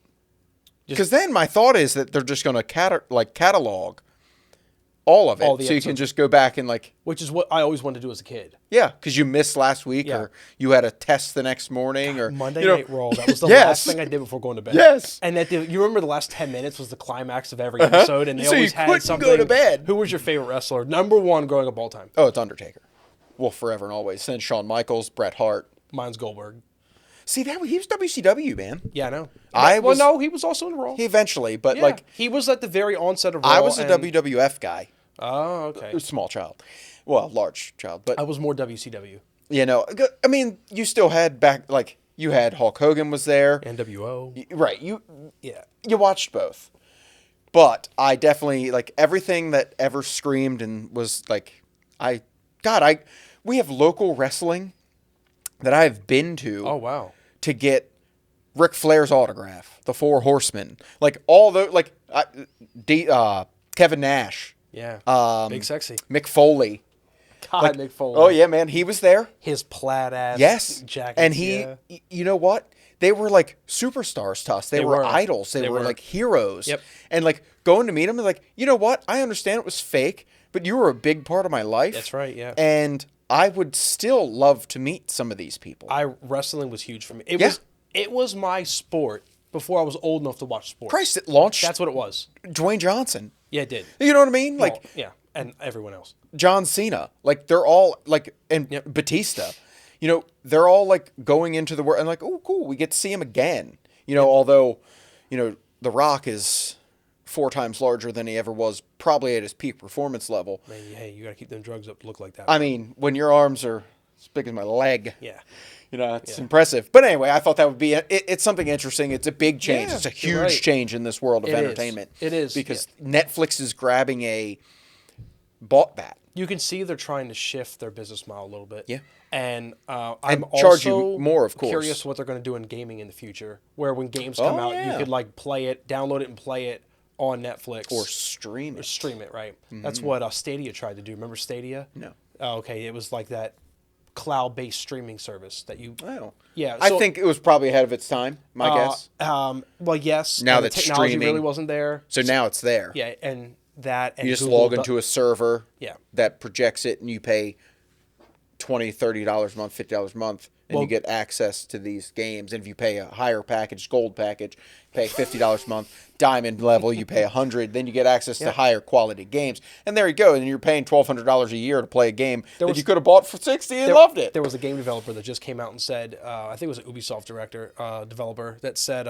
Because then my thought is that they're just going to catalog all of it. All the so you can episodes. just go back and Which is what I always wanted to do as a kid. yeah, because you missed last week Yeah. or you had a test the next morning or Monday Night Raw. That was the Yes. last thing I did before going to bed. Yes. And you remember the last 10 minutes was the climax of every episode, and they So you always had couldn't something. go to bed. Who was your favorite wrestler? Number one growing up all time. Oh, it's Undertaker. Well, forever and always. Then Shawn Michaels, Bret Hart. Mine's Goldberg. See, he was WCW, man. Yeah, I know. Well, no, he was also in Raw. He eventually, but Yeah. like he was at the very onset of Raw. I was a and- WWF guy. Oh, okay. A small child. Well, large child, but I was more WCW. I mean, you still had you had Hulk Hogan was there. NWO. Right. Yeah. You watched both. But I definitely everything that ever screamed and was we have local wrestling that I've been to Oh, wow. to get Ric Flair's autograph, the Four Horsemen, all the Kevin Nash, Yeah. Big sexy. Mick Foley. God, Mick Foley. Oh yeah, man, he was there. His plaid ass Yes, jacket. and you know what? They were like superstars to us. They were were. idols. They were like heroes. Yep. And going to meet them, you know what? I understand it was fake, but you were a big part of my life. That's right, yeah. And I would still love to meet some of these people. Wrestling was huge for me. Yeah. It was my sport before I was old enough to watch sports. Christ, it launched That's what it was. Dwayne Johnson. Yeah, it did. You know what I mean? Well, yeah, and everyone else. John Cena. They're all and Yep. Batista. They're all going into the world and oh, cool, we get to see him again. Although, The Rock is 4 times larger than he ever was, probably at his peak performance level. Man, hey, you got to keep them drugs up to look like that. I mean, when your arms are as big as my leg, yeah. It's impressive. But anyway, I thought that would be it's something interesting. It's a big change. Yeah, it's a you're huge right. change in this world of It is. entertainment. It is, because Netflix is grabbing a bought that. You can see they're trying to shift their business model a little bit. Yeah. And I'm And charge you also more, of course. curious what they're going to do in gaming in the future, where when games come out, yeah. you could play it, download it, and play it on Netflix. Or stream Or it. stream it, right? That's what Stadia tried to do. Remember Stadia? No. Oh, okay, it was like that cloud-based streaming service that you. Oh. Yeah, I so- think it was probably ahead of its time, my guess. Well, yes. Now and that the technology streaming- really wasn't there. So now it's there. Yeah, and that and You just Google log do- into a server Yeah. that projects it and you pay $20, $30 a month, $50 a month, and Well- you get access to these games. And if you pay a higher package, gold package, pay $50 a month, diamond level, you pay $100, then you get access to higher quality games. And there you go. And you're paying $1,200 a year to play a game that was- you could have bought for $60 and loved it. There was a game developer that just came out and said, I think it was an Ubisoft developer that said,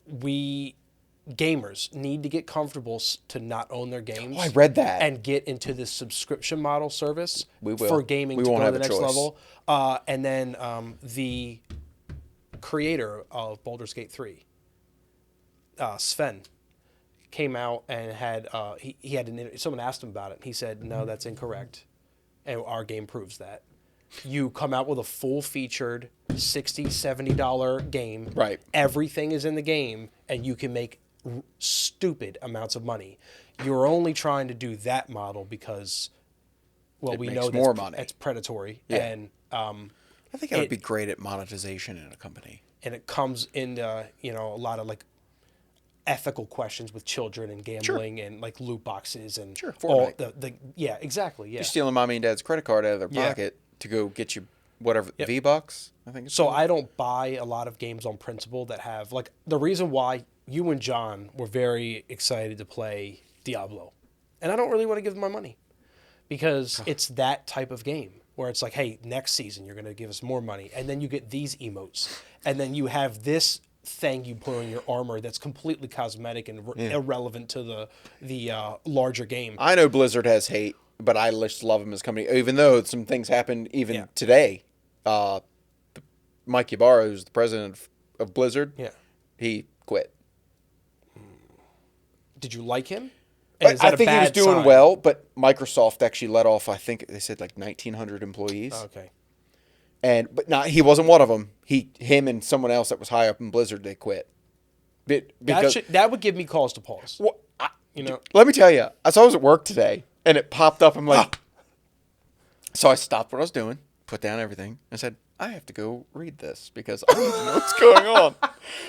we gamers need to get comfortable to not own their games. Oh, I read that. And get into this subscription model service We will. for gaming We to won't go to have the a next choice. level. And then the creator of Baldur's Gate 3, Sven, came out and had he had someone asked him about it. He said, "No, that's incorrect, and our game proves that. You come out with a full-featured $60, $70 game. Right. Everything is in the game, and you can make stupid amounts of money. You're only trying to do that model because, well, It we makes know more money. It's predatory, Yeah. and I think I would be great at monetization in a company. and it comes into a lot of ethical questions with children and gambling and loot boxes and Sure, all Fortnite. the yeah, exactly, yeah. You're stealing mommy and dad's credit card out of their Yeah. pocket to go get you whatever, Yep. V-Bucks, I think it's So called. I don't buy a lot of games on principle that have the reason why you and John were very excited to play Diablo, and I don't really want to give them my money because it's that type of game where it's like, hey, next season you're going to give us more money, and then you get these emotes, and then you have this thing you put on your armor that's completely cosmetic and irrelevant to the larger game. I know Blizzard has hate, but I just love them as a company. Even though some things happened even today. Mike Ybarra, who's the president of Blizzard, he quit. Did you like him? And is I that a think he was bad doing sign? well, but Microsoft actually let off, I think they said like 1,900 employees. Okay. But he wasn't one of them. Him and someone else that was high up in Blizzard, they quit. That would give me cause to pause. Well, Let me tell you, I was at work today, and it popped up. I'm like, so I stopped what I was doing, put down everything, and said, I have to go read this because I don't know what's going on.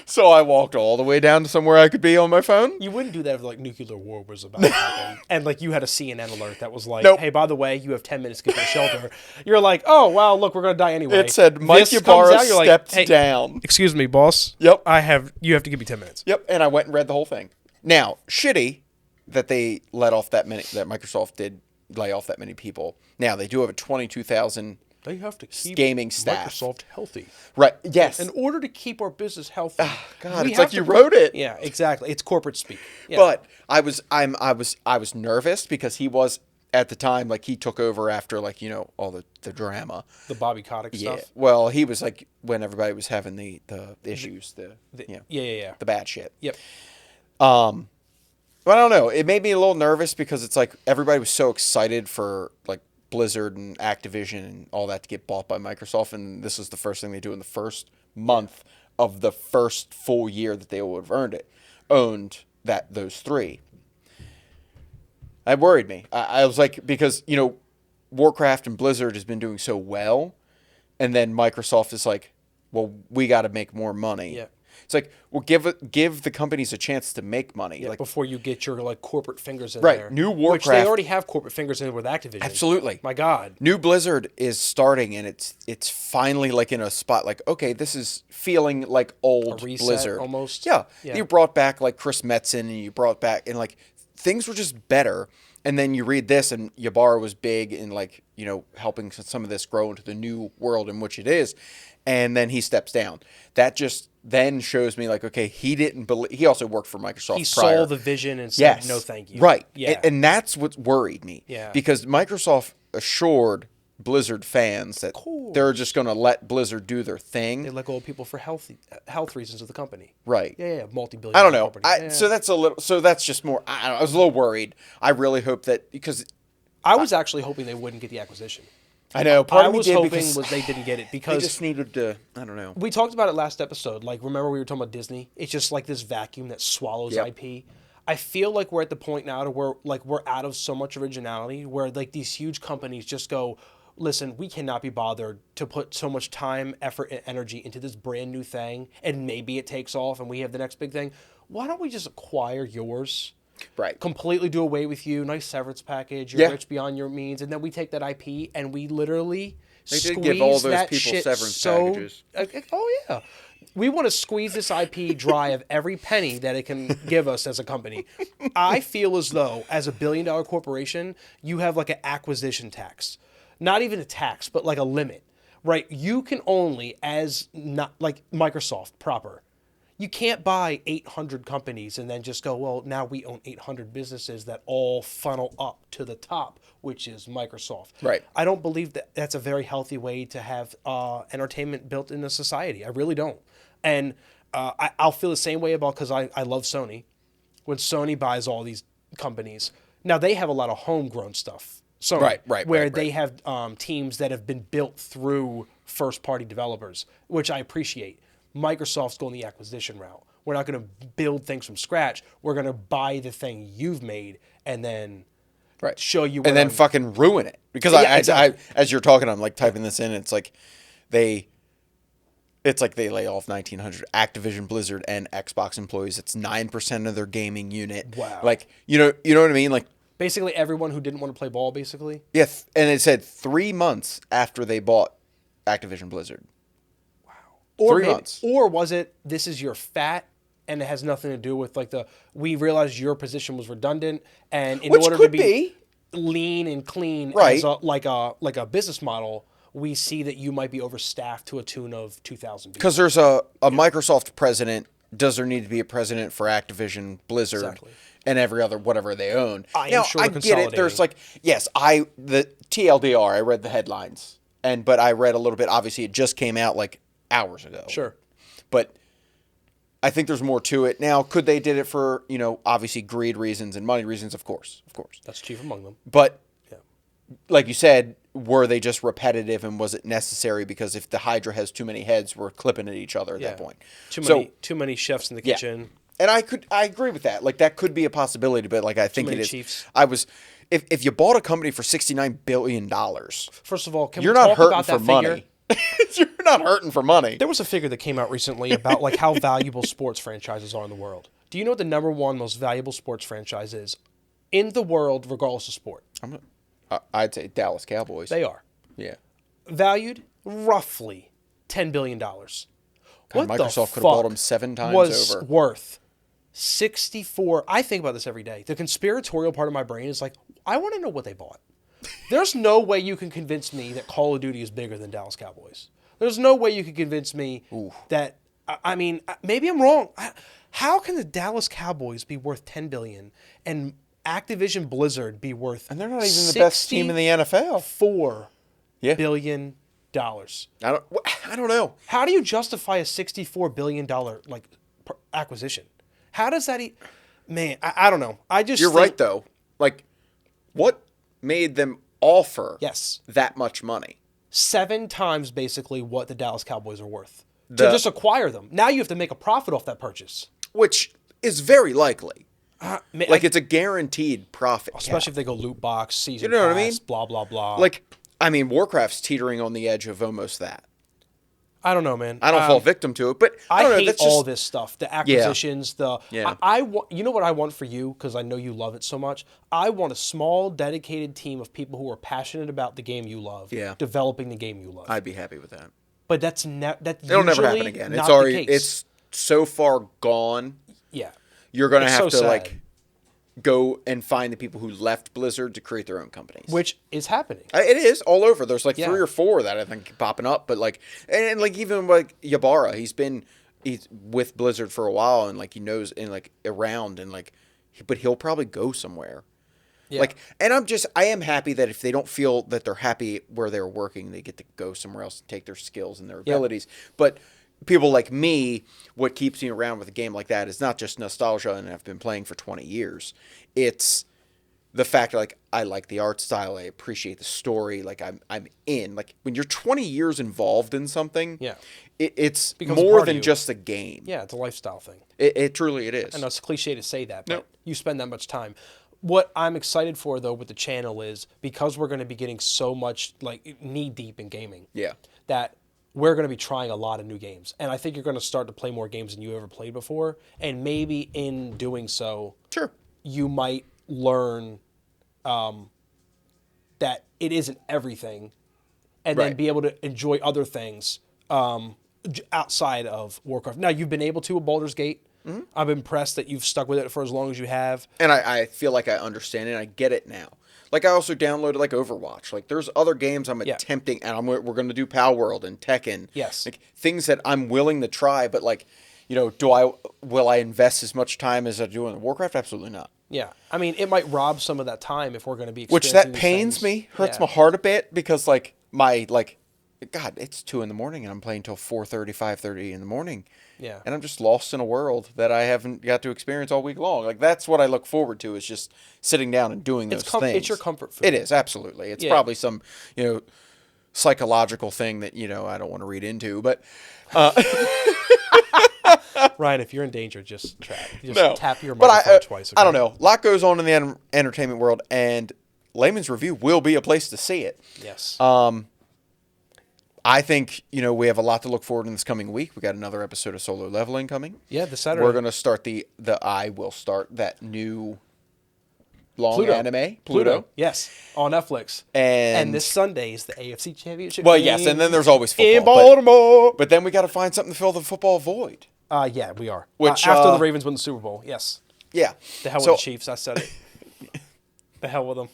So I walked all the way down to somewhere I could be on my phone. You wouldn't do that if like nuclear war was about to happen, and like you had a CNN alert that was like, Nope. "Hey, by the way, you have 10 minutes to get to the shelter." You're like, "Oh, wow, look, we're gonna die anyway." It said Mike This comes Ybarra out, you're like, stepped "Hey, down. Excuse me, boss. Yep. You have to give me 10 minutes. Yep, and I went and read the whole thing. Now, shitty that they let off that many, that Microsoft did lay off that many people. Now, they do have a 22,000 They have to keep gaming staff. Microsoft healthy. Right, yes. In order to keep our business healthy, God, we it's have like you to- wrote it. Yeah, exactly. It's corporate speak. Yeah. But I was nervous because he was at the time, like, he took over after, like, all the drama. the Bobby Kotick Yeah. stuff. Well, he was like when everybody was having the issues, Yeah. the bad shit. Yep. But I don't know. It made me a little nervous because it's like everybody was so excited for like Blizzard and Activision and all that to get bought by Microsoft, and this is the first thing they do in the first month of the first full year that they would have owned those three. It worried me. I was like, because Warcraft and Blizzard has been doing so well, and then Microsoft is like, well, we got to make more money. Yeah. It's like, well, give the companies a chance to make money. Yeah, like before you get your like corporate fingers in Right, there. new Which Warcraft- they already have corporate fingers in with Activision. Absolutely. My God. New Blizzard is starting, and it's finally like in a spot like, okay, this is feeling like old A reset Blizzard almost? Yeah. Yeah. You brought back like Chris Metzen, and you brought back, and like things were just better. And then you read this, and Ybarra was big in like helping some of this grow into the new world in which it is, and then he steps down. That just then shows me like, okay, he didn't believe. He also worked for Microsoft. He prior. saw the vision and said, Yes. no, thank you. Right. Yeah. And that's what worried me. Yeah. Because Microsoft assured Blizzard fans that course. they're just going to let Blizzard do their thing. They let go of people for health reasons of the company. Right. Yeah, multi-billion. I don't know. Company. Yeah. So that's just more. I was a little worried. I really hope that because I was actually hoping they wouldn't get the acquisition. I know part I of me was did hoping because was they didn't get it they because just needed to. I don't know. we talked about it last episode. Like, remember we were talking about Disney? It's just like this vacuum that swallows Yep. IP. I feel like we're at the point now to where like we're out of so much originality, where like these huge companies just go, listen, we cannot be bothered to put so much time, effort, and energy into this brand new thing, and maybe it takes off and we have the next big thing. Why don't we just acquire yours? Right. Completely do away with you. Nice severance package. You're Yeah. rich beyond your means, and then we take that IP and we literally They did squeeze give all those that people shit severance packages. Oh yeah. We want to squeeze this IP dry of every penny that it can give us as a company. I feel as though, as a billion-dollar corporation, you have like an acquisition tax. Not even a tax, but like a limit, right? You can only, as not like Microsoft proper, you can't buy 800 companies and then just go, well, now we own 800 businesses that all funnel up to the top, which is Microsoft. Right. I don't believe that that's a very healthy way to have entertainment built in a society. I really don't. And I'll feel the same way about, because I love Sony. When Sony buys all these companies, now they have a lot of homegrown stuff. Sony, Right, where right. they have teams that have been built through first-party developers, which I appreciate. Microsoft's going the acquisition route. We're not going to build things from scratch. We're going to buy the thing you've made and then show you. And then fucking ruin it because Yeah, I exactly. as you're talking, I'm like typing this in. It's like they lay off 1,900 Activision, Blizzard, and Xbox employees. It's 9% of their gaming unit. Wow. Like you know what I mean? Like basically everyone who didn't want to play ball, basically. yeah, and it said 3 months after they bought Activision Blizzard. Or 3 maybe- months. Or was it, this is your fat, and it has nothing to do with like we realized your position was redundant, and in Which order could to be lean and clean, Right. as like a business model, we see that you might be overstaffed to a tune of 2,000 people. Because there's a Microsoft president. Does there need to be a president for Activision, Blizzard, Exactly. and every other whatever they own? I am Now, sure I they're get it. There's the TLDR. I read the headlines, but I read a little bit. Obviously, it just came out like hours ago. Sure. But I think there's more to it. Now, could they did it for, obviously greed reasons and money reasons? Of course. That's chief among them. But Yeah. like you said, were they just repetitive and was it necessary? Because if the Hydra has too many heads, we're clipping at each other at that point. Too many chefs in the Yeah. kitchen. And I agree with that. Like that could be a possibility, but like I think it many is. chiefs. If you bought a company for $69 billion, First of all, can you're we not talk hurting about for that figure? money. You're not hurting for money. There was a figure that came out recently about like how valuable sports franchises are in the world. Do you know what the number one most valuable sports franchise is in the world, regardless of sport? I'd say Dallas Cowboys. They are Yeah. valued roughly $10 billion. God, What Microsoft the could have bought fuck them 7 times was over. worth 64? I think about this every day. The conspiratorial part of my brain is like, I want to know what they bought. There's no way you can convince me that Call of Duty is bigger than Dallas Cowboys. There's no way you can convince me that. I mean, maybe I'm wrong. How can the Dallas Cowboys be worth $10 billion and Activision Blizzard be worth? And they're not even the best team in the NFL. $4 Yeah. billion. I don't know. How do you justify a $64 billion acquisition? How does that? Man, I don't know. You're right though. Like, what made them offer Yes. that much money? 7 times basically what the Dallas Cowboys are worth to just acquire them. Now you have to make a profit off that purchase. Which is very likely. Man, It's a guaranteed profit. especially if they go loot box, season You know what I pass, mean? blah, blah, blah. Warcraft's teetering on the edge of almost that. I don't know, man. I don't fall victim to it, but I don't know. hate That's all just, this stuff. The acquisitions, Yeah. I want. You know what I want for you, because I know you love it so much. I want a small, dedicated team of people who are passionate about the game you love, Yeah. developing the game you love. I'd be happy with that. But that's It'll never happen again. Not It's already the case. it's so far gone. Yeah. You're gonna It's have so to sad. go and find the people who left Blizzard to create their own companies. Which is happening. It is all over. There's Yeah. 3 or 4 that I think keep popping up, but and even Ybarra, he's with Blizzard for a while and he knows and around and but he'll probably go somewhere. Yeah. And I am happy that if they don't feel that they're happy where they're working, they get to go somewhere else and take their skills and their abilities. But people like me, what keeps me around with a game like that is not just nostalgia and I've been playing for 20 years. It's the fact that I like the art style, I appreciate the story, I'm in. When you're 20 years involved in something, Yeah. it's Becomes a more part of than you. just a game. Yeah, it's a lifestyle thing. It truly it is. I know it's cliche to say that, but No. you spend that much time. What I'm excited for, though, with the channel is because we're going to be getting so much knee deep in gaming. Yeah. That we're going to be trying a lot of new games, and I think you're going to start to play more games than you ever played before. And maybe in doing so, Sure. you might learn that it isn't everything, and then Right. be able to enjoy other things outside of Warcraft. Now, you've been able to with Baldur's Gate. Mm-hmm. I'm impressed that you've stuck with it for as long as you have. And I feel like I understand it. I get it now. I also downloaded Overwatch. There's other games I'm Yeah. attempting, and we're going to do PalWorld and Tekken. Yes. Things that I'm willing to try, but will I invest as much time as I do in Warcraft? Absolutely not. Yeah, I mean, it might rob some of that time if we're going to be Which experiencing that these pains things. me, hurts Yeah. my heart a bit because God, it's 2 a.m. and I'm playing till 4:30, 5:30 in the morning. Yeah. And I'm just lost in a world that I haven't got to experience all week long. That's what I look forward to is just sitting down and doing those things. It's your comfort food. It is, absolutely. It's Yeah. probably some, psychological thing that, I don't want to read into, but Ryan, if you're in danger, just no. tap your But microphone twice. I okay? don't know. A lot goes on in the entertainment world, and Layman's Review will be a place to see it. Yes. I think, we have a lot to look forward in this coming week. We got another episode of Solo Leveling coming. Yeah, this Saturday. We're going to start I will start that new long Pluto. anime, Pluto. Yes, on Netflix. And this Sunday is the AFC Championship. well, game yes, and then there's always football. in Baltimore. But then we got to find something to fill the football void. Yeah, we are. Which, after the Ravens win the Super Bowl, yes. Yeah. The hell with So- the Chiefs. I said it. The hell with them.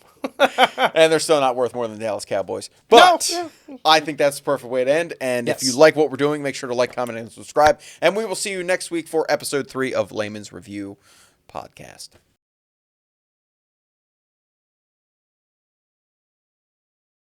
And they're still not worth more than the Dallas Cowboys. But I think that's the perfect way to end. And if Yes. you like what we're doing, make sure to like, comment, and subscribe. And we will see you next week for episode 3 of Layman's Review Podcast.